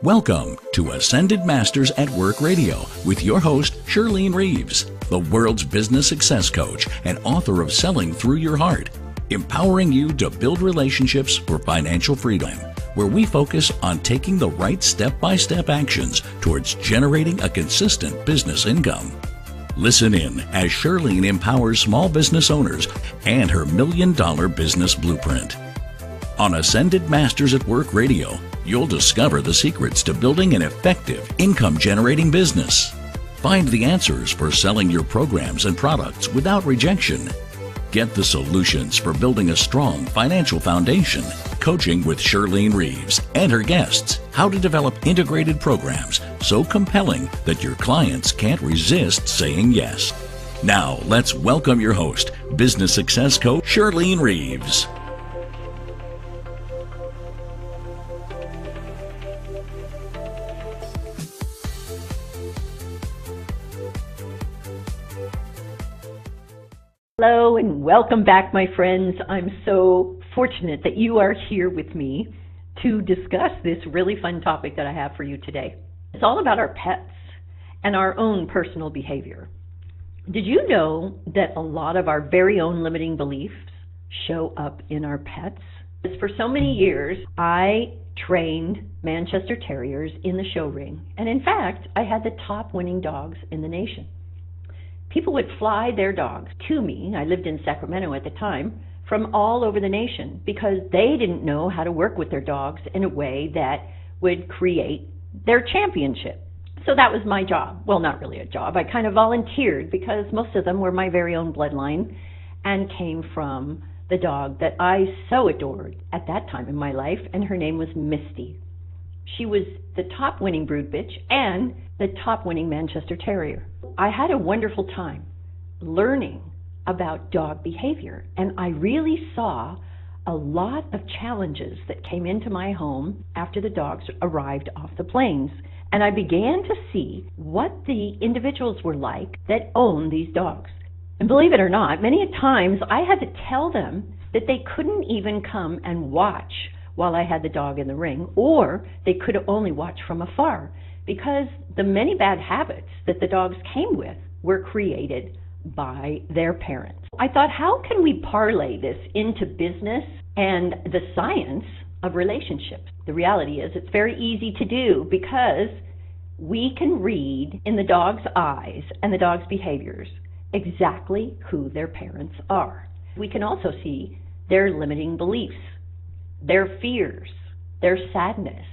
Welcome to Ascended Masters at Work Radio with your host, Shirlene Reeves, the world's business success coach and author of Selling Through Your Heart, empowering you to build relationships for financial freedom, where we focus on taking the right step-by-step actions towards generating a consistent business income. Listen in as Shirlene empowers small business owners and her $1 million business blueprint. On Ascended Masters at Work Radio, you'll discover the secrets to building an effective income-generating business. Find the answers for selling your programs and products without rejection. Get the solutions for building a strong financial foundation. Coaching with Shirlene Reeves and her guests. How to develop integrated programs so compelling that your clients can't resist saying yes. Now, let's welcome your host, business success coach Shirlene Reeves. Hello and welcome back, my friends. I'm so fortunate that you are here with me to discuss this really fun topic that I have for you today. It's all about our pets and our own personal behavior. Did you know that a lot of our very own limiting beliefs show up in our pets? For so many years, I trained Manchester Terriers in the show ring, and in fact, I had the top winning dogs in the nation. People would fly their dogs to me, I lived in Sacramento at the time, from all over the nation because they didn't know how to work with their dogs in a way that would create their championship. So that was my job. Well, not really a job. I kind of volunteered because most of them were my very own bloodline and came from the dog that I so adored at that time in my life, and her name was Misty. She was the top winning brood bitch and the top winning Manchester Terrier. I had a wonderful time learning about dog behavior, and I really saw a lot of challenges that came into my home after the dogs arrived off the planes. And I began to see what the individuals were like that own these dogs. And believe it or not, many times I had to tell them that they couldn't even come and watch while I had the dog in the ring, or they could only watch from afar, because the many bad habits that the dogs came with were created by their parents. I thought, how can we parlay this into business and the science of relationships? The reality is it's very easy to do because we can read in the dog's eyes and the dog's behaviors exactly who their parents are. We can also see their limiting beliefs, their fears, their sadness.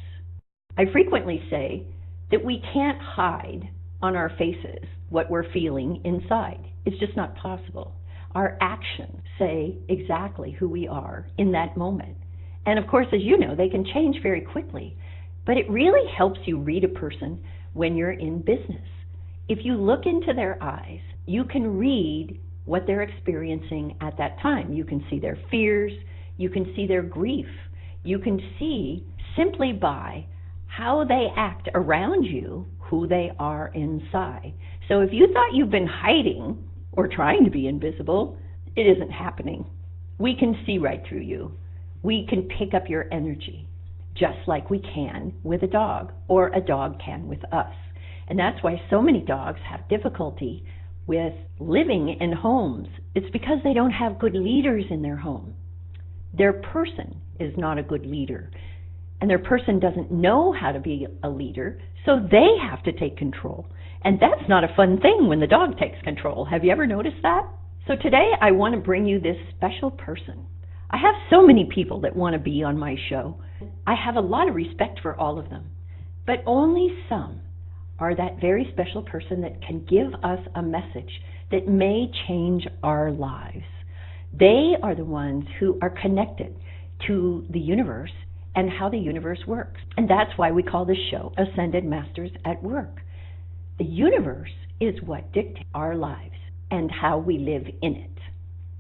I frequently say that we can't hide on our faces what we're feeling inside. It's just not possible. Our actions say exactly who we are in that moment. And of course, as you know, they can change very quickly. But it really helps you read a person when you're in business. If you look into their eyes, you can read what they're experiencing at that time. You can see their fears, you can see their grief, you can see simply by how they act around you, who they are inside. So if you thought you've been hiding or trying to be invisible, it isn't happening. We can see right through you. We can pick up your energy, just like we can with a dog, or a dog can with us. And that's why so many dogs have difficulty with living in homes. It's because they don't have good leaders in their home. Their person is not a good leader, and their person doesn't know how to be a leader, so they have to take control. And that's not a fun thing when the dog takes control. Have you ever noticed that? So today I want to bring you this special person. I have so many people that want to be on my show. I have a lot of respect for all of them, but only some are that very special person that can give us a message that may change our lives. They are the ones who are connected to the universe and how the universe works. And that's why we call this show Ascended Masters at Work. The universe is what dictates our lives and how we live in it.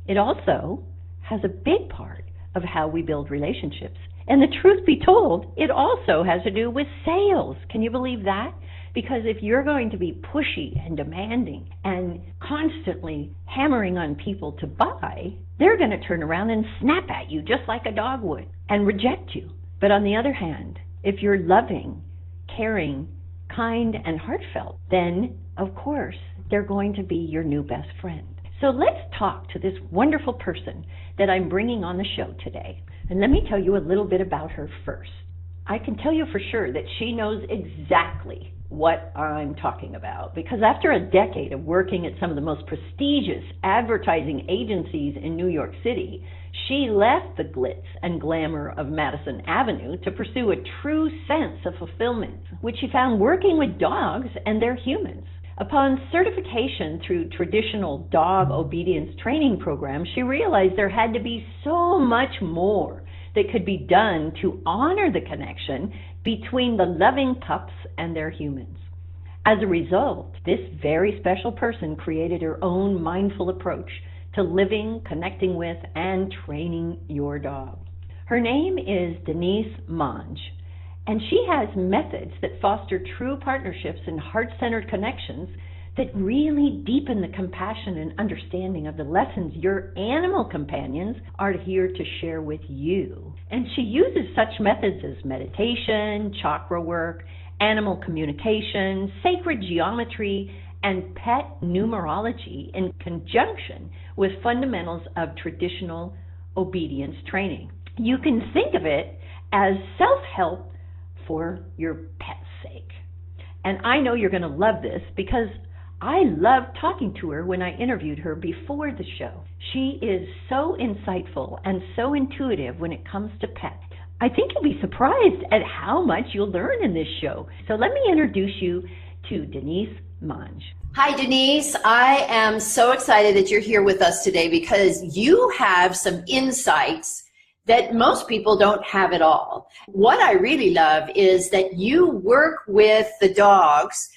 It also has a big part of how we build relationships. And the truth be told, it also has to do with sales. Can you believe that? Because if you're going to be pushy and demanding and constantly hammering on people to buy, they're going to turn around and snap at you just like a dog would and reject you. But on the other hand, if you're loving, caring, kind, and heartfelt, then, of course, they're going to be your new best friend. So let's talk to this wonderful person that I'm bringing on the show today. And let me tell you a little bit about her first. I can tell you for sure that she knows exactly what I'm talking about, because after a decade of working at some of the most prestigious advertising agencies in New York City, she left the glitz and glamour of Madison Avenue to pursue a true sense of fulfillment, which she found working with dogs and their humans. Upon certification through traditional dog obedience training programs, she realized there had to be so much more that could be done to honor the connection between the loving pups and their humans. As a result, this very special person created her own mindful approach to living, connecting with, and training your dog. Her name is Denise Mange, and she has methods that foster true partnerships and heart-centered connections that really deepen the compassion and understanding of the lessons your animal companions are here to share with you. And she uses such methods as meditation, chakra work, animal communication, sacred geometry, and pet numerology in conjunction with fundamentals of traditional obedience training. You can think of it as self-help for your pet's sake. And I know you're going to love this because I loved talking to her when I interviewed her before the show. She is so insightful and so intuitive when it comes to pets. I think you'll be surprised at how much you'll learn in this show. So let me introduce you to Denise Mange. Hi, Denise. I am so excited that you're here with us today because you have some insights that most people don't have at all. What I really love is that you work with the dogs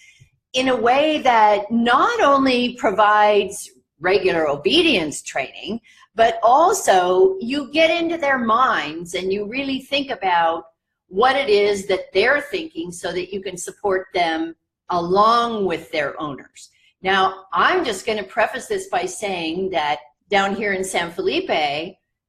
in a way that not only provides regular obedience training, but also you get into their minds and you really think about what it is that they're thinking so that you can support them along with their owners. Now, I'm just going to preface this by saying that down here in San Felipe,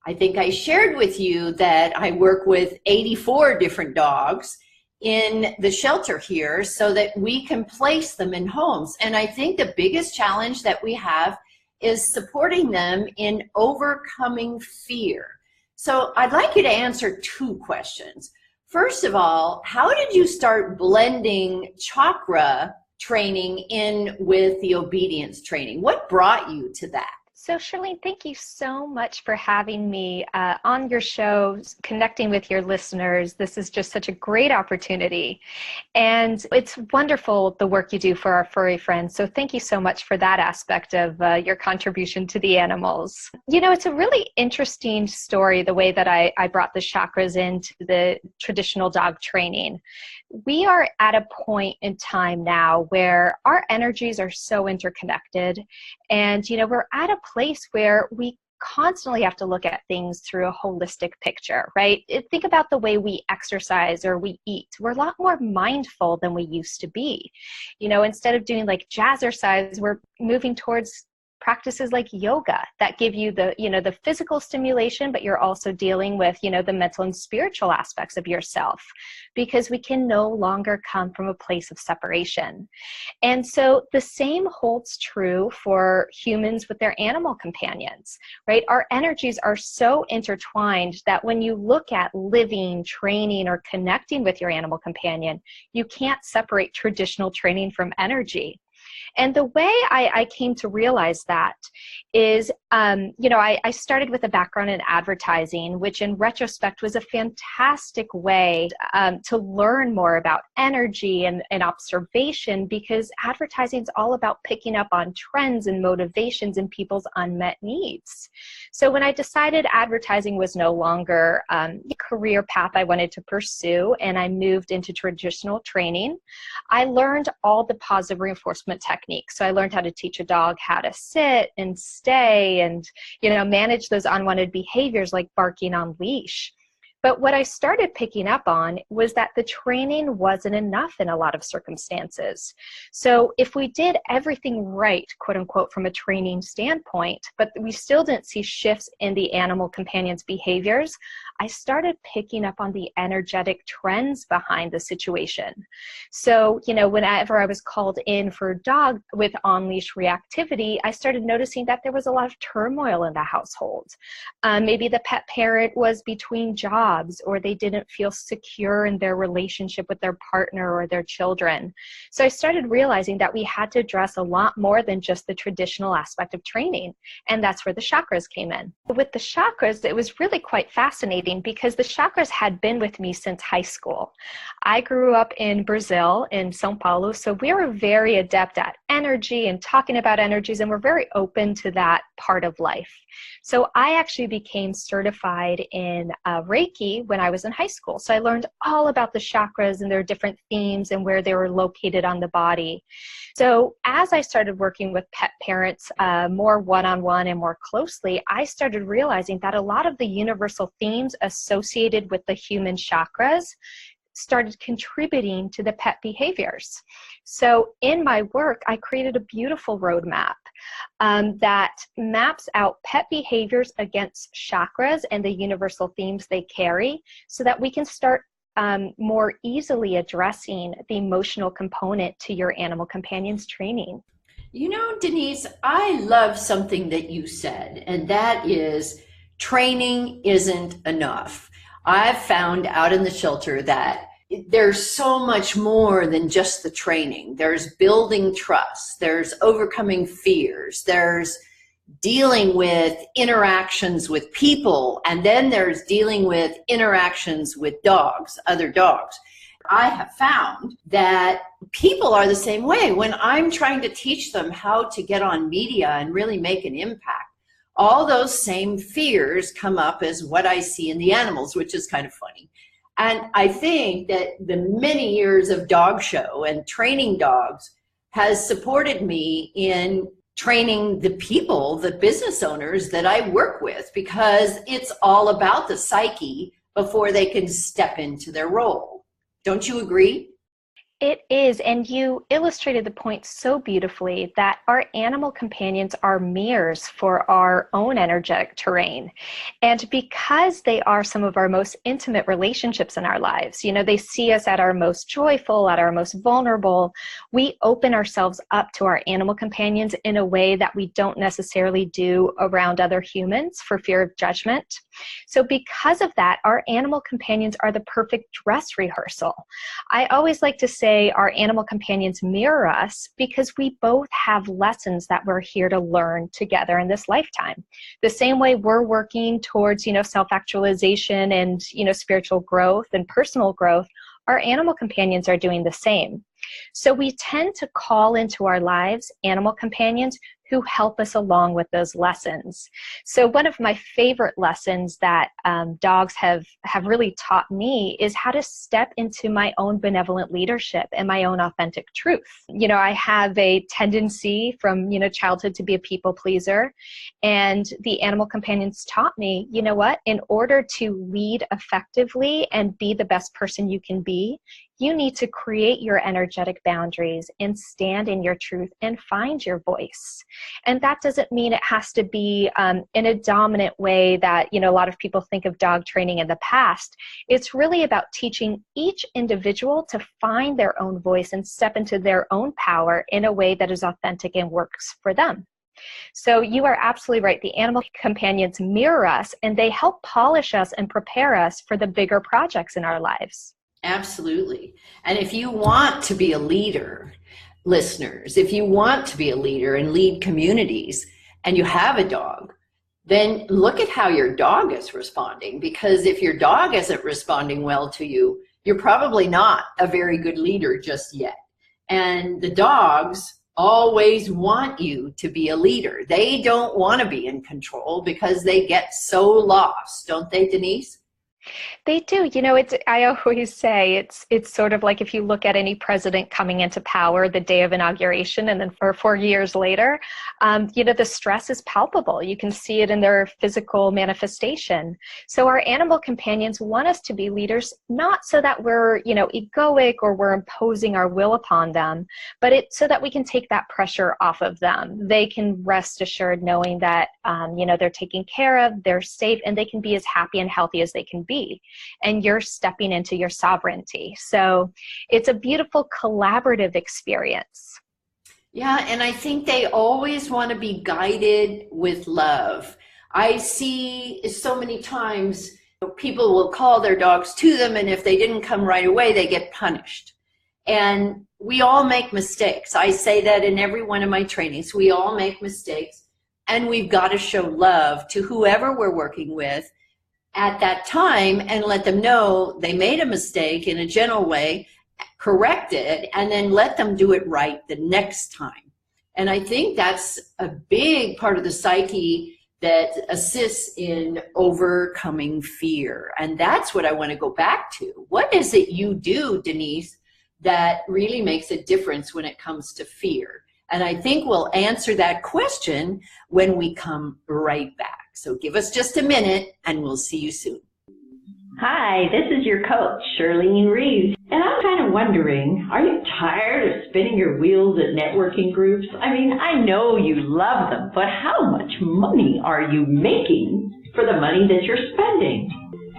I think I shared with you that I work with 84 different dogs in the shelter here so that we can place them in homes. And I think the biggest challenge that we have is supporting them in overcoming fear. So I'd like you to answer two questions. First of all, how did you start blending chakra training in with the obedience training? What brought you to that? So Shirlene, thank you so much for having me on your show, connecting with your listeners. This is just such a great opportunity. And it's wonderful the work you do for our furry friends. So thank you so much for that aspect of your contribution to the animals. You know, it's a really interesting story, the way that I brought the chakras into the traditional dog training. We are at a point in time now where our energies are so interconnected, and you know, we're at a place where we constantly have to look at things through a holistic picture, right? Think about the way we exercise or we eat. We're a lot more mindful than we used to be. You know, instead of doing like jazzercise, we're moving towards practices like yoga that give you the, you know, the physical stimulation, but you're also dealing with, you know, the mental and spiritual aspects of yourself, because we can no longer come from a place of separation. And so the same holds true for humans with their animal companions, right? Our energies are so intertwined that when you look at living, training, or connecting with your animal companion, you can't separate traditional training from energy. And the way I came to realize that is, you know, I started with a background in advertising, which in retrospect was a fantastic way to learn more about energy and observation, because advertising is all about picking up on trends and motivations and people's unmet needs. So when I decided advertising was no longer the career path I wanted to pursue, and I moved into traditional training, I learned all the positive reinforcement techniques. So I learned how to teach a dog how to sit and stay and, you know, manage those unwanted behaviors like barking on leash. But what I started picking up on was that the training wasn't enough in a lot of circumstances. So if we did everything right, quote unquote, from a training standpoint, but we still didn't see shifts in the animal companions' behaviors, I started picking up on the energetic trends behind the situation. So, whenever I was called in for a dog with on-leash reactivity, I started noticing that there was a lot of turmoil in the household. Maybe the pet parent was between jobs, or they didn't feel secure in their relationship with their partner or their children. So I started realizing that we had to address a lot more than just the traditional aspect of training. And that's where the chakras came in. With the chakras, it was really quite fascinating because the chakras had been with me since high school. I grew up in Brazil, in São Paulo, so we were very adept at energy and talking about energies, and we're very open to that part of life. So I actually became certified in Reiki when I was in high school. So I learned all about the chakras and their different themes and where they were located on the body. So as I started working with pet parents more one-on-one and more closely, I started realizing that a lot of the universal themes associated with the human chakras started contributing to the pet behaviors. So in my work, I created a beautiful roadmap that maps out pet behaviors against chakras and the universal themes they carry so that we can start more easily addressing the emotional component to your animal companions training. Denise, I love something that you said, and that is training isn't enough. I've found out in the shelter that there's so much more than just the training. There's building trust, there's overcoming fears, there's dealing with interactions with people, and then there's dealing with interactions with dogs, other dogs. I have found that people are the same way. When I'm trying to teach them how to get on media and really make an impact, all those same fears come up as what I see in the animals, which is kind of funny. And I think that the many years of dog show and training dogs has supported me in training the people, the business owners that I work with, because it's all about the psyche before they can step into their role. Don't you agree? It is, and you illustrated the point so beautifully that our animal companions are mirrors for our own energetic terrain. And because they are some of our most intimate relationships in our lives, they see us at our most joyful, at our most vulnerable, we open ourselves up to our animal companions in a way that we don't necessarily do around other humans for fear of judgment. So because of that, our animal companions are the perfect dress rehearsal. I always like to say our animal companions mirror us because we both have lessons that we're here to learn together in this lifetime. The same way we're working towards, self-actualization and, spiritual growth and personal growth, our animal companions are doing the same. So we tend to call into our lives animal companions who help us along with those lessons. So one of my favorite lessons that dogs have really taught me is how to step into my own benevolent leadership and my own authentic truth. I have a tendency from, childhood to be a people pleaser, and the animal companions taught me, in order to lead effectively and be the best person you can be, you need to create your energetic boundaries and stand in your truth and find your voice. And that doesn't mean it has to be in a dominant way that, a lot of people think of dog training in the past. It's really about teaching each individual to find their own voice and step into their own power in a way that is authentic and works for them. So you are absolutely right. The animal companions mirror us, and they help polish us and prepare us for the bigger projects in our lives. Absolutely. And if you want to be a leader, listeners, if you want to be a leader and lead communities and you have a dog, then look at how your dog is responding. Because if your dog isn't responding well to you, you're probably not a very good leader just yet. And the dogs always want you to be a leader. They don't want to be in control because they get so lost, don't they, Denise? They do. I always say it's sort of like if you look at any president coming into power the day of inauguration and then for 4 years later, the stress is palpable. You can see it in their physical manifestation. So our animal companions want us to be leaders, not so that we're, egoic or we're imposing our will upon them, but it's so that we can take that pressure off of them. They can rest assured knowing that, they're taken care of, they're safe, and they can be as happy and healthy as they can be. And you're stepping into your sovereignty. So it's a beautiful collaborative experience. Yeah, and I think they always want to be guided with love. I see so many times people will call their dogs to them, and if they didn't come right away, they get punished. And we all make mistakes. I say that in every one of my trainings. We all make mistakes, and we've got to show love to whoever we're working with at that time and let them know they made a mistake in a gentle way, correct it, and then let them do it right the next time. And I think that's a big part of the psyche that assists in overcoming fear. And that's what I want to go back to. What is it you do, Denise, that really makes a difference when it comes to fear? And I think we'll answer that question when we come right back. So give us just a minute and we'll see you soon. Hi, this is your coach, Shirlene Reeves. And I'm kind of wondering, are you tired of spinning your wheels at networking groups? I mean, I know you love them, but how much money are you making for the money that you're spending?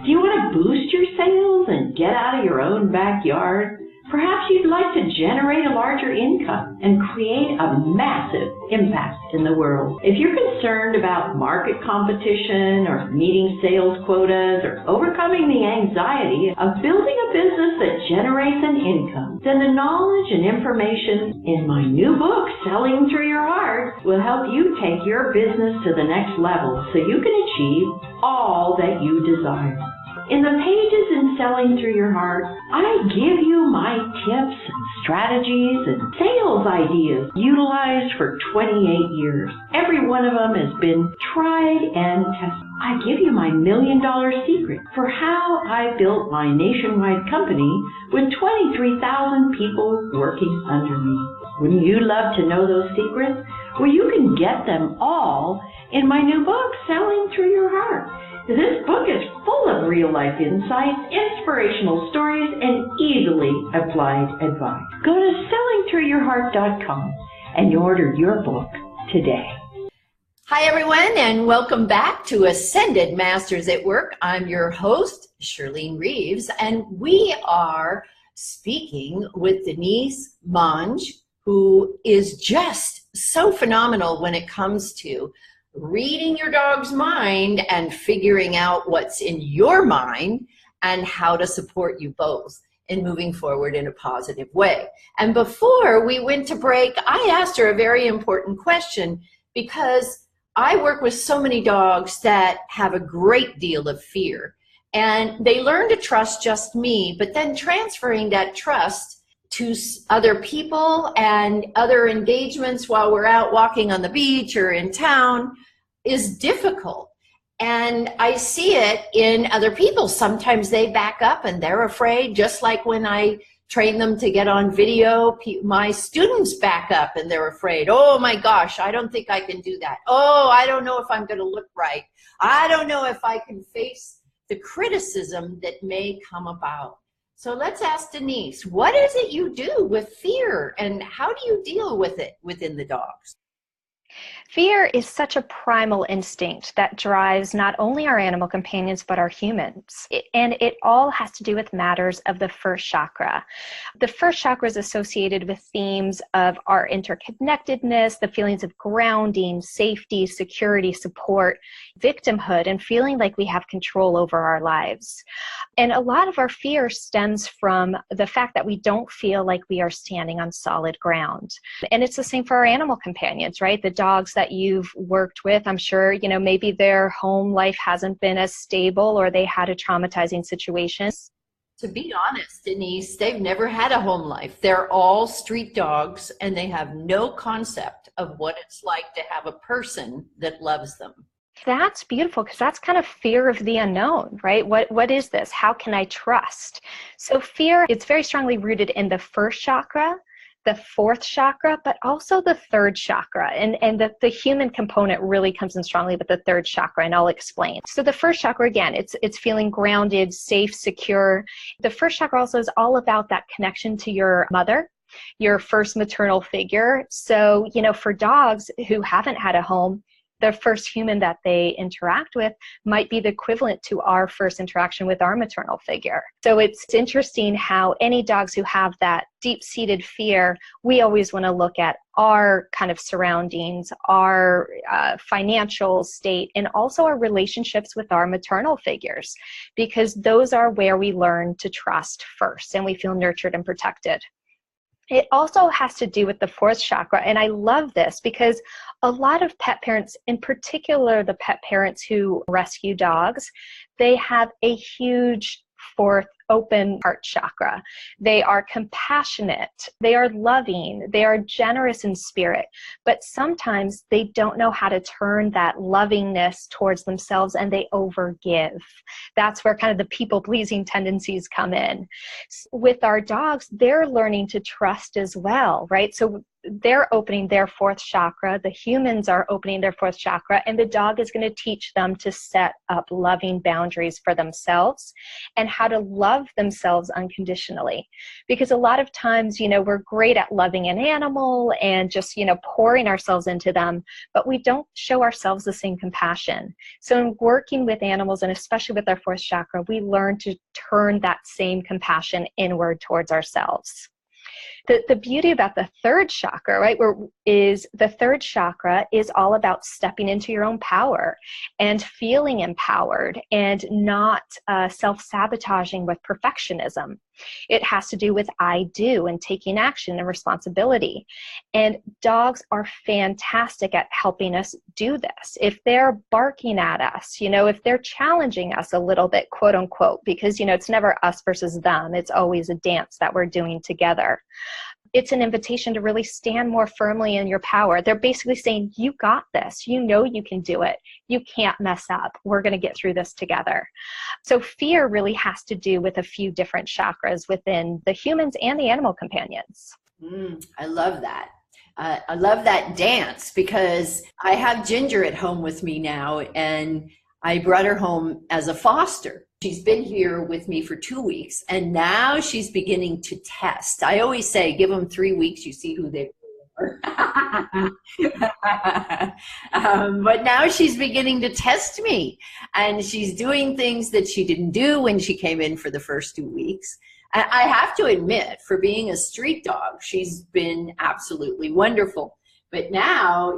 Do you want to boost your sales and get out of your own backyard? Perhaps you'd like to generate a larger income and create a massive impact in the world. If you're concerned about market competition or meeting sales quotas or overcoming the anxiety of building a business that generates an income, then the knowledge and information in my new book, Selling Through Your Heart, will help you take your business to the next level so you can achieve all that you desire. In the pages in Selling Through Your Heart, I give you my tips and strategies and sales ideas utilized for 28 years. Every one of them has been tried and tested. I give you my $1 million secret for how I built my nationwide company with 23,000 people working under me. Wouldn't you love to know those secrets? Well, you can get them all in my new book, Selling Through Your Heart. This book is full of real-life insights, inspirational stories, and easily applied advice. Go to sellingthroughyourheart.com and order your book today. Hi, everyone, and welcome back to Ascended Masters at Work. I'm your host, Shirlene Reeves, and we are speaking with Denise Mange, who is just so phenomenal when it comes to reading your dog's mind and figuring out what's in your mind and how to support you both in moving forward in a positive way. And before we went to break, I asked her a very important question because I work with so many dogs that have a great deal of fear, and they learn to trust just me, but then transferring that trust to other people and other engagements while we're out walking on the beach or in town is difficult. And I see it in other people. Sometimes they back up and they're afraid, just like when I train them to get on video, my students back up and they're afraid. Oh my gosh, I don't think I can do that. Oh, I don't know if I'm going to look right. I don't know if I can face the criticism that may come about. So let's ask Denise, what is it you do with fear and how do you deal with it within the dogs? Fear is such a primal instinct that drives not only our animal companions, but our humans. And it all has to do with matters of the first chakra. The first chakra is associated with themes of our interconnectedness, the feelings of grounding, safety, security, support, victimhood, and feeling like we have control over our lives. And a lot of our fear stems from the fact that we don't feel like we are standing on solid ground. And it's the same for our animal companions, right? The dogs that you've worked with, I'm sure, maybe their home life hasn't been as stable or they had a traumatizing situation. To be honest, Denise, they've never had a home life. They're all street dogs and they have no concept of what it's like to have a person that loves them. That's beautiful, because that's kind of fear of the unknown, right? What is this? How can I trust? So fear, it's very strongly rooted in the first chakra, the fourth chakra, but also the third chakra. And the human component really comes in strongly with the third chakra, and I'll explain. So the first chakra, again, it's feeling grounded, safe, secure. The first chakra also is all about that connection to your mother, your first maternal figure. So, for dogs who haven't had a home, the first human that they interact with might be the equivalent to our first interaction with our maternal figure. So it's interesting how any dogs who have that deep-seated fear, we always want to look at our kind of surroundings, our financial state, and also our relationships with our maternal figures, because those are where we learn to trust first and we feel nurtured and protected. It also has to do with the fourth chakra, and I love this because a lot of pet parents, in particular the pet parents who rescue dogs, they have a huge fourth open heart chakra. They are compassionate, they are loving, they are generous in spirit, but sometimes they don't know how to turn that lovingness towards themselves, and they overgive. That's where kind of the people-pleasing tendencies come in. With our dogs, they're learning to trust as well, right? So they're opening their fourth chakra, the humans are opening their fourth chakra, and the dog is going to teach them to set up loving boundaries for themselves and how to love themselves unconditionally. Because a lot of times, we're great at loving an animal and just, pouring ourselves into them, but we don't show ourselves the same compassion. So in working with animals, and especially with our fourth chakra, we learn to turn that same compassion inward towards ourselves. The beauty about the third chakra, right, is the third chakra is all about stepping into your own power and feeling empowered and not self-sabotaging with perfectionism. It has to do with I do and taking action and responsibility. And dogs are fantastic at helping us do this. If they're barking at us, if they're challenging us a little bit, quote unquote, because, it's never us versus them. It's always a dance that we're doing together. It's an invitation to really stand more firmly in your power. They're basically saying, you got this. You know you can do it. You can't mess up. We're going to get through this together. So fear really has to do with a few different chakras within the humans and the animal companions. I love that. I love that dance, because I have Ginger at home with me now, and I brought her home as a foster. She's been here with me for 2 weeks, and now she's beginning to test. I always say, give them 3 weeks, you see who they are. But now she's beginning to test me, and she's doing things that she didn't do when she came in for the first 2 weeks. I have to admit, for being a street dog, she's been absolutely wonderful. But now,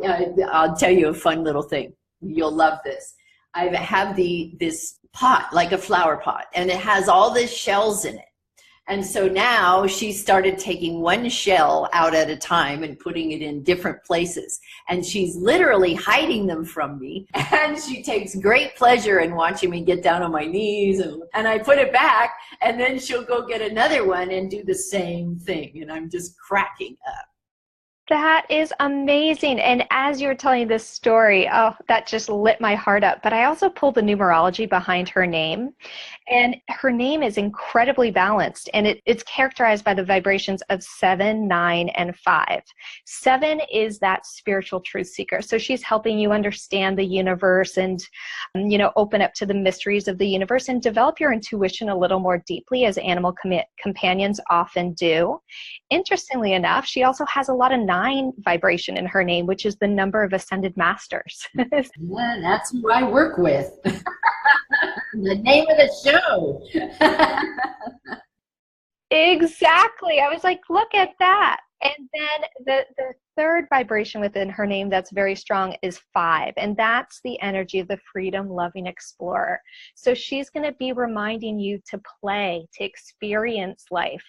I'll tell you a fun little thing. You'll love this. I have this pot, like a flower pot, and it has all these shells in it. And so now she started taking one shell out at a time and putting it in different places. And she's literally hiding them from me. And she takes great pleasure in watching me get down on my knees. And I put it back, and then she'll go get another one and do the same thing. And I'm just cracking up. That is amazing. And as you're telling this story, oh, that just lit my heart up. But I also pulled the numerology behind her name. And her name is incredibly balanced. And it's characterized by the vibrations of 7, 9, and 5. 7 is that spiritual truth seeker. So she's helping you understand the universe and, open up to the mysteries of the universe and develop your intuition a little more deeply, as animal companions often do. Interestingly enough, she also has a lot of 9 vibration in her name, which is the number of ascended masters. Yeah, that's who I work with. The name of the show. Exactly. I was like, look at that. And then the third vibration within her name that's very strong is 5. And that's the energy of the freedom loving explorer. So she's going to be reminding you to play, to experience life.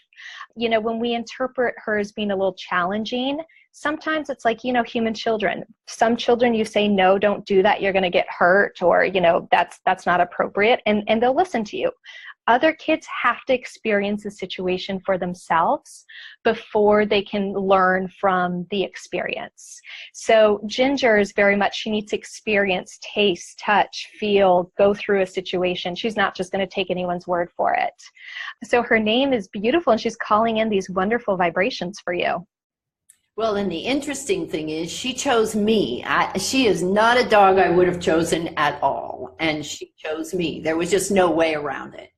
When we interpret her as being a little challenging, sometimes it's like, human children. Some children, you say, no, don't do that. You're going to get hurt, or, that's not appropriate. And they'll listen to you. other kids have to experience the situation for themselves before they can learn from the experience. So Ginger is very much, she needs to experience, taste, touch, feel, go through a situation. She's not just going to take anyone's word for it. So her name is beautiful, and she's calling in these wonderful vibrations for you. Well, and the interesting thing is she chose me. She is not a dog I would have chosen at all. And she chose me. There was just no way around it.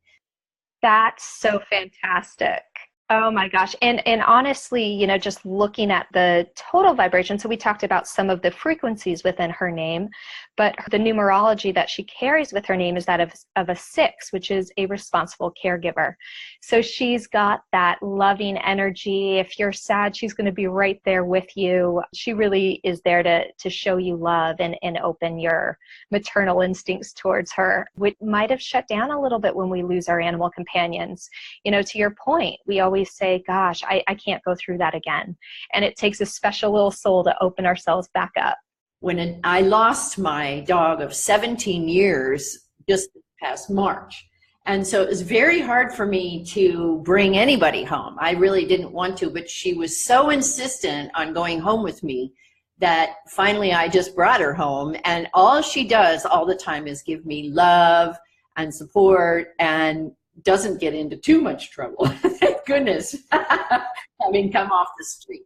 That's so fantastic. Oh my gosh. And honestly, you know, just looking at the total vibration, so we talked about some of the frequencies within her name, but the numerology that she carries with her name is that of a 6, which is a responsible caregiver. So she's got that loving energy. If you're sad, she's going to be right there with you. She really is there to show you love and open your maternal instincts towards her, which might have shut down a little bit when we lose our animal companions. You know, to your point, we always say, gosh, I can't go through that again. And it takes a special little soul to open ourselves back up. When I lost my dog of 17 years just this past March. And so it was very hard for me to bring anybody home. I really didn't want to, but she was so insistent on going home with me that finally I just brought her home. And all she does all the time is give me love and support and doesn't get into too much trouble. Thank goodness, having come off the street.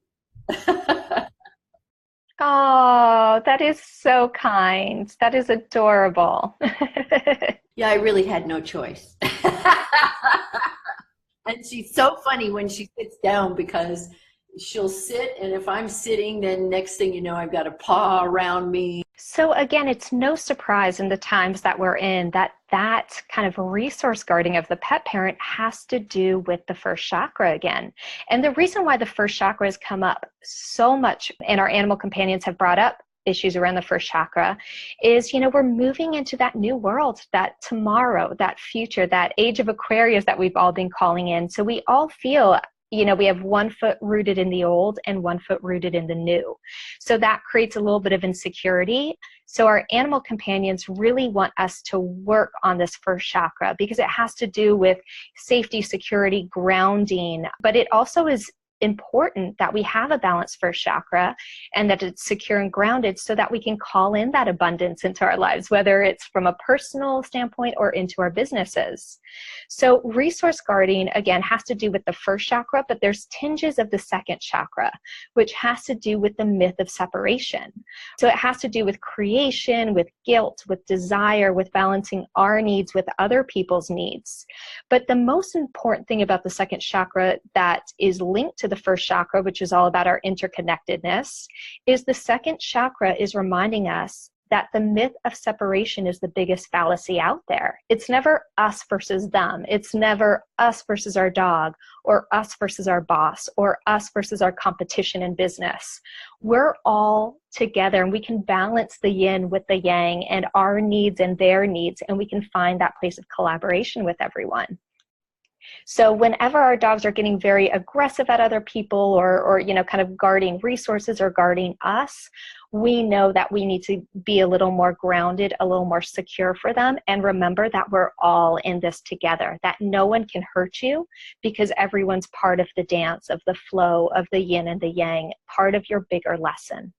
Oh, that is so kind. That is adorable. Yeah, I really had no choice. And she's so funny when she sits down, because she'll sit, and if I'm sitting, then next thing you know, I've got a paw around me. So again, it's no surprise in the times that we're in that kind of resource guarding of the pet parent has to do with the first chakra again. And the reason why the first chakra has come up so much, and our animal companions have brought up issues around the first chakra, is, you know, we're moving into that new world, that tomorrow, that future, that age of Aquarius that we've all been calling in. So we all feel, you know, we have 1 foot rooted in the old and 1 foot rooted in the new. So that creates a little bit of insecurity. So our animal companions really want us to work on this first chakra, because it has to do with safety, security, grounding, but it also is important that we have a balanced first chakra and that it's secure and grounded so that we can call in that abundance into our lives, whether it's from a personal standpoint or into our businesses. So resource guarding, again, has to do with the first chakra, but there's tinges of the second chakra, which has to do with the myth of separation. So it has to do with creation, with guilt, with desire, with balancing our needs with other people's needs. But the most important thing about the second chakra that is linked to the first chakra, which is all about our interconnectedness, is the second chakra is reminding us that the myth of separation is the biggest fallacy out there. It's never us versus them. It's never us versus our dog, or us versus our boss, or us versus our competition in business. We're all together, and we can balance the yin with the yang and our needs and their needs, and we can find that place of collaboration with everyone. So whenever our dogs are getting very aggressive at other people, or you know, kind of guarding resources or guarding us, we know that we need to be a little more grounded, a little more secure for them, and remember that we're all in this together, that no one can hurt you, because everyone's part of the dance, of the flow, of the yin and the yang, part of your bigger lesson.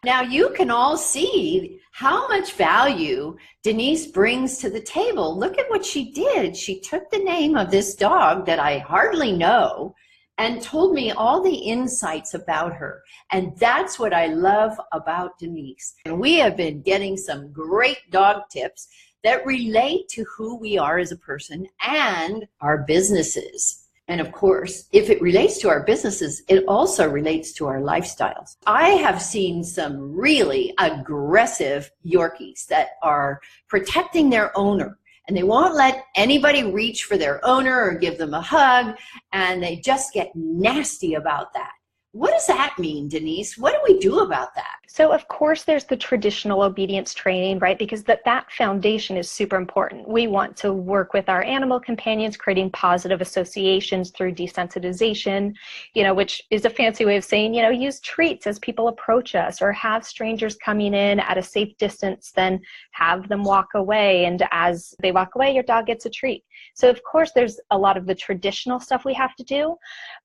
Now you can all see how much value Denise brings to the table. Look at what she did. She took the name of this dog that I hardly know and told me all the insights about her. And that's what I love about Denise. And we have been getting some great dog tips that relate to who we are as a person and our businesses. And of course, if it relates to our businesses, it also relates to our lifestyles. I have seen some really aggressive Yorkies that are protecting their owner, and they won't let anybody reach for their owner or give them a hug, and they just get nasty about that. What does that mean, Denise? What do we do about that? So of course there's the traditional obedience training, right? Because that foundation is super important. We want to work with our animal companions, creating positive associations through desensitization, which is a fancy way of saying, use treats as people approach us, or have strangers coming in at a safe distance, then have them walk away. And as they walk away, your dog gets a treat. So of course there's a lot of the traditional stuff we have to do,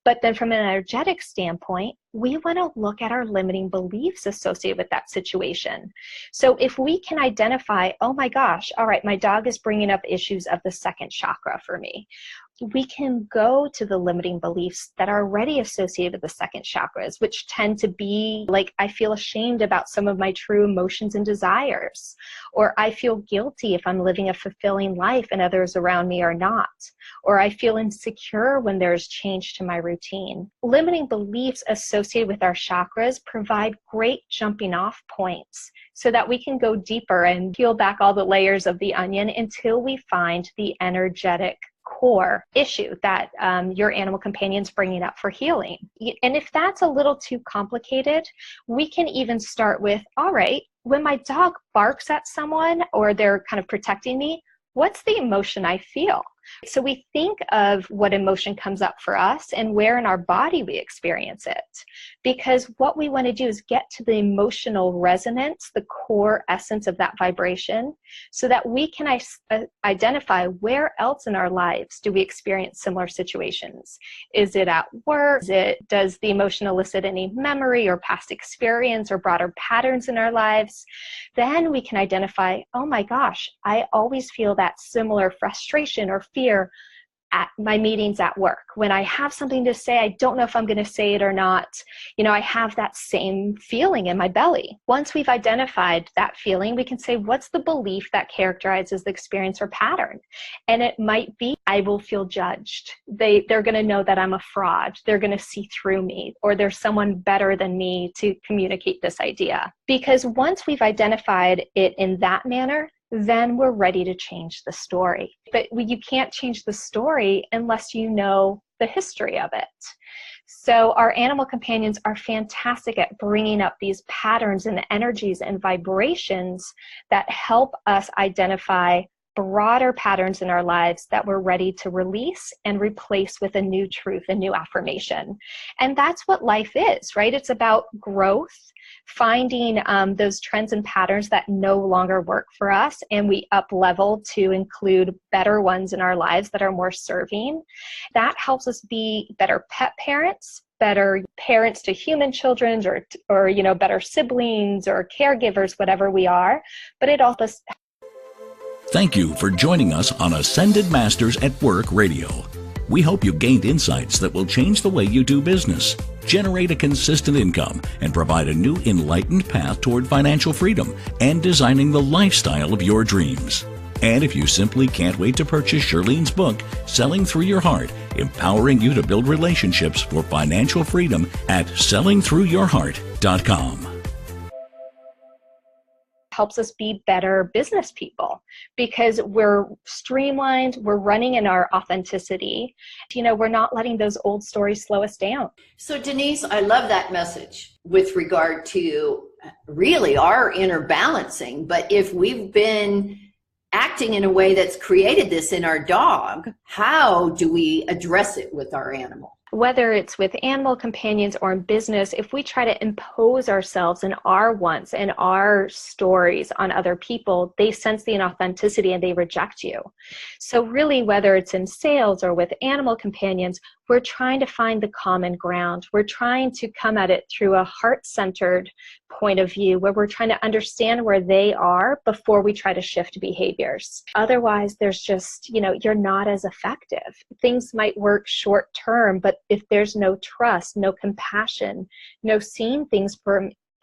but then from an energetic standpoint, we want to look at our limiting beliefs associated with that situation. So if we can identify, oh my gosh, all right, my dog is bringing up issues of the second chakra for me, we can go to the limiting beliefs that are already associated with the second chakras, which tend to be like, I feel ashamed about some of my true emotions and desires, or I feel guilty if I'm living a fulfilling life and others around me are not, or I feel insecure when there's change to my routine. Limiting beliefs associated with our chakras provide great jumping off points so that we can go deeper and peel back all the layers of the onion until we find the energetic core issue that your animal companion's bringing up for healing. And if that's a little too complicated, we can even start with, all right, when my dog barks at someone or they're kind of protecting me, what's the emotion I feel? So we think of what emotion comes up for us and where in our body we experience it. Because what we want to do is get to the emotional resonance, the core essence of that vibration, so that we can identify where else in our lives do we experience similar situations. Is it at work? Does the emotion elicit any memory or past experience or broader patterns in our lives? Then we can identify, oh my gosh, I always feel that similar frustration or fear at my meetings at work. When I have something to say, I don't know if I'm going to say it or not. I have that same feeling in my belly. Once we've identified that feeling, we can say, what's the belief that characterizes the experience or pattern? And it might be, I will feel judged. They're going to know that I'm a fraud. They're going to see through me, or there's someone better than me to communicate this idea. Because once we've identified it in that manner, then we're ready to change the story. But you can't change the story unless you know the history of it. So our animal companions are fantastic at bringing up these patterns and energies and vibrations that help us identify broader patterns in our lives that we're ready to release and replace with a new truth, a new affirmation. And that's what life is, right? It's about growth, finding those trends and patterns that no longer work for us, and we up level to include better ones in our lives that are more serving. That helps us be better pet parents, better parents to human children, or better siblings or caregivers, whatever we are. But it also Thank you for joining us on Ascended Masters at Work Radio. We hope you gained insights that will change the way you do business, generate a consistent income, and provide a new enlightened path toward financial freedom and designing the lifestyle of your dreams. And if you simply can't wait to purchase Shirlene's book, Selling Through Your Heart, empowering you to build relationships for financial freedom at sellingthroughyourheart.com. helps us be better business people because we're streamlined, we're running in our authenticity. We're not letting those old stories slow us down. So Denise, I love that message with regard to really our inner balancing. But if we've been acting in a way that's created this in our dog, how do we address it with our animal? Whether it's with animal companions or in business, if we try to impose ourselves and our wants and our stories on other people, they sense the inauthenticity and they reject you. So really, whether it's in sales or with animal companions, we're trying to find the common ground. We're trying to come at it through a heart-centered point of view where we're trying to understand where they are before we try to shift behaviors. Otherwise, there's just, you're not as effective. Things might work short term, but if there's no trust, no compassion, no seeing things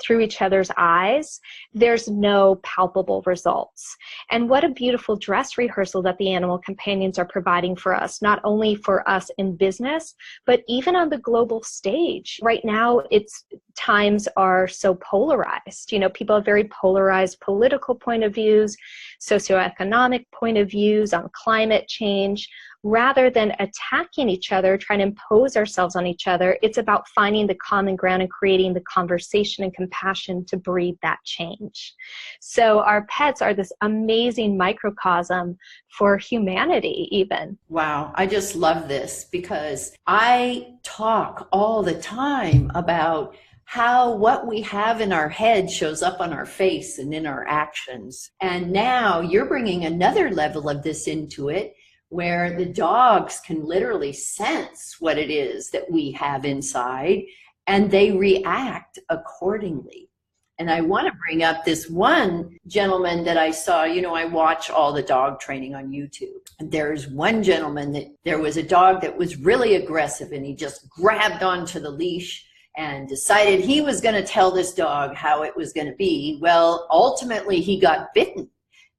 through each other's eyes, there's no palpable results. And what a beautiful dress rehearsal that the animal companions are providing for us, not only for us in business, but even on the global stage. Right now, it's times are so polarized. People have very polarized political point of views, socioeconomic point of views on climate change. Rather than attacking each other, trying to impose ourselves on each other, it's about finding the common ground and creating the conversation and compassion to breed that change. So our pets are this amazing microcosm for humanity even. Wow, I just love this because I talk all the time about how what we have in our head shows up on our face and in our actions. And now you're bringing another level of this into it, where the dogs can literally sense what it is that we have inside and they react accordingly. And I want to bring up this one gentleman that I saw. I watch all the dog training on YouTube. And there's one gentleman that there was a dog that was really aggressive and he just grabbed onto the leash and decided he was going to tell this dog how it was going to be. Well, ultimately he got bitten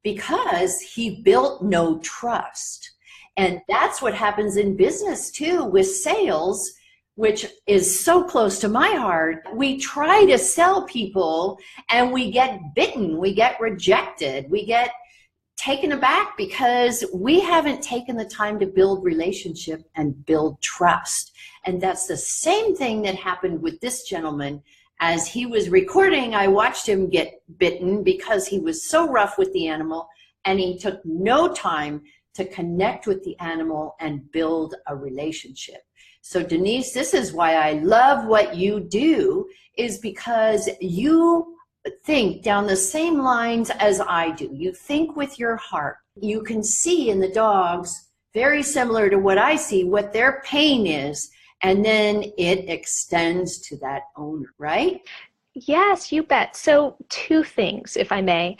because he built no trust. And that's what happens in business too with sales, which is so close to my heart. We try to sell people and we get bitten, we get rejected, we get taken aback because we haven't taken the time to build relationship and build trust. And that's the same thing that happened with this gentleman. As he was recording, I watched him get bitten because he was so rough with the animal and he took no time to connect with the animal and build a relationship. So Denise, this is why I love what you do, is because you think down the same lines as I do. You think with your heart. You can see in the dogs, very similar to what I see, what their pain is, and then it extends to that owner, right? Yes, you bet. So 2 things, if I may.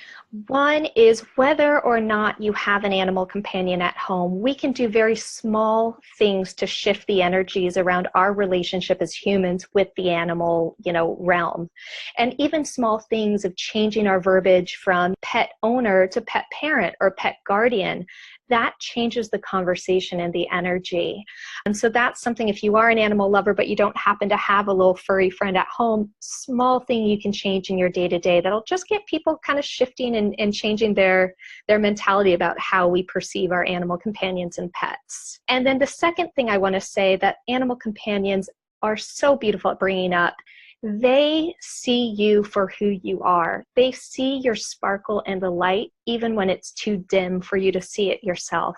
One is whether or not you have an animal companion at home, we can do very small things to shift the energies around our relationship as humans with the animal, realm. And even small things of changing our verbiage from pet owner to pet parent or pet guardian, that changes the conversation and the energy. And so that's something, if you are an animal lover, but you don't happen to have a little furry friend at home, small thing you can change in your day-to-day that'll just get people kind of shifting and changing their mentality about how we perceive our animal companions and pets. And then the second thing I want to say that animal companions are so beautiful at bringing up, they see you for who you are. They see your sparkle and the light, even when it's too dim for you to see it yourself.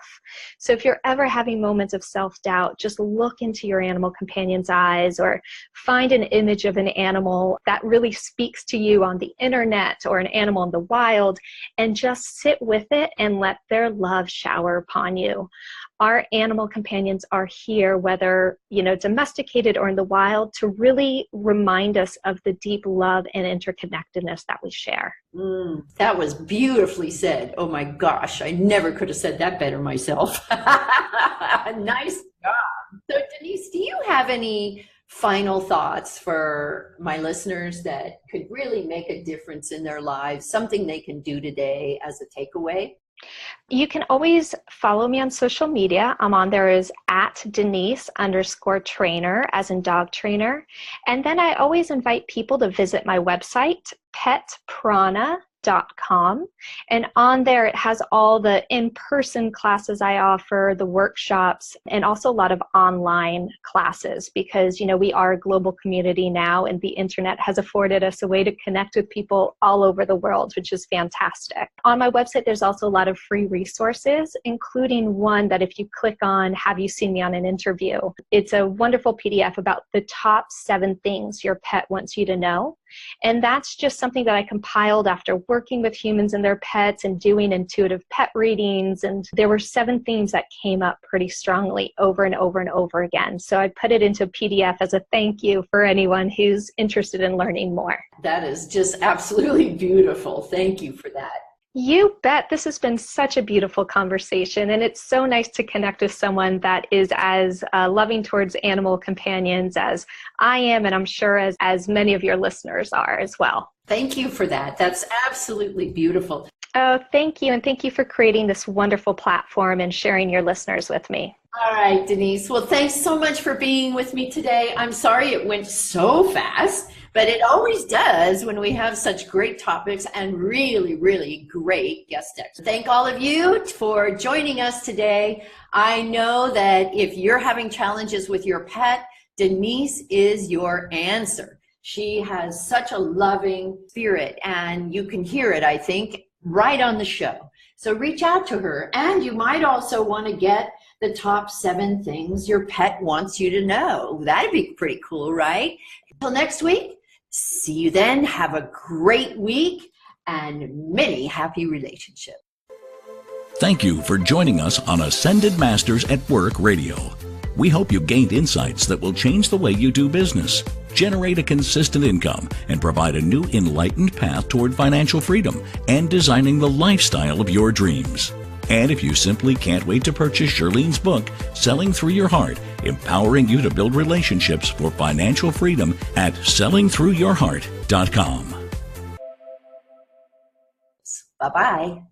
So if you're ever having moments of self-doubt, just look into your animal companion's eyes or find an image of an animal that really speaks to you on the internet or an animal in the wild and just sit with it and let their love shower upon you. Our animal companions are here, whether, domesticated or in the wild, to really remind us of the deep love and interconnectedness that we share. That was beautifully said. Oh my gosh, I never could have said that better myself. Nice job. So Denise, do you have any final thoughts for my listeners that could really make a difference in their lives, something they can do today as a takeaway? You can always follow me on social media. I'm on there as @Denise_trainer, as in dog trainer. And then I always invite people to visit my website, petprana.com. And on there, it has all the in-person classes I offer, the workshops, and also a lot of online classes because, we are a global community now and the internet has afforded us a way to connect with people all over the world, which is fantastic. On my website, there's also a lot of free resources, including one that if you click on, have you seen me on an interview? It's a wonderful PDF about the top 7 things your pet wants you to know. And that's just something that I compiled after working with humans and their pets and doing intuitive pet readings. And there were 7 themes that came up pretty strongly over and over and over again. So I put it into a PDF as a thank you for anyone who's interested in learning more. That is just absolutely beautiful. Thank you for that. You bet. This has been such a beautiful conversation, and it's so nice to connect with someone that is as loving towards animal companions as I am, and I'm sure as many of your listeners are as well. Thank you for that. That's absolutely beautiful. Oh, thank you, and thank you for creating this wonderful platform and sharing your listeners with me. All right, Denise. Well, thanks so much for being with me today. I'm sorry it went so fast, but it always does when we have such great topics and really, really great guest experts. Thank all of you for joining us today. I know that if you're having challenges with your pet, Denise is your answer. She has such a loving spirit, and you can hear it, I think, right on the show. So reach out to her, and you might also want to get the top 7 things your pet wants you to know. That'd be pretty cool, right? Until next week, see you then. Have a great week and many happy relationships. Thank you for joining us on Ascended Masters at Work Radio. We hope you gained insights that will change the way you do business, generate a consistent income, and provide a new enlightened path toward financial freedom and designing the lifestyle of your dreams. And if you simply can't wait to purchase Shirlene's book, Selling Through Your Heart, empowering you to build relationships for financial freedom at sellingthroughyourheart.com. Bye-bye.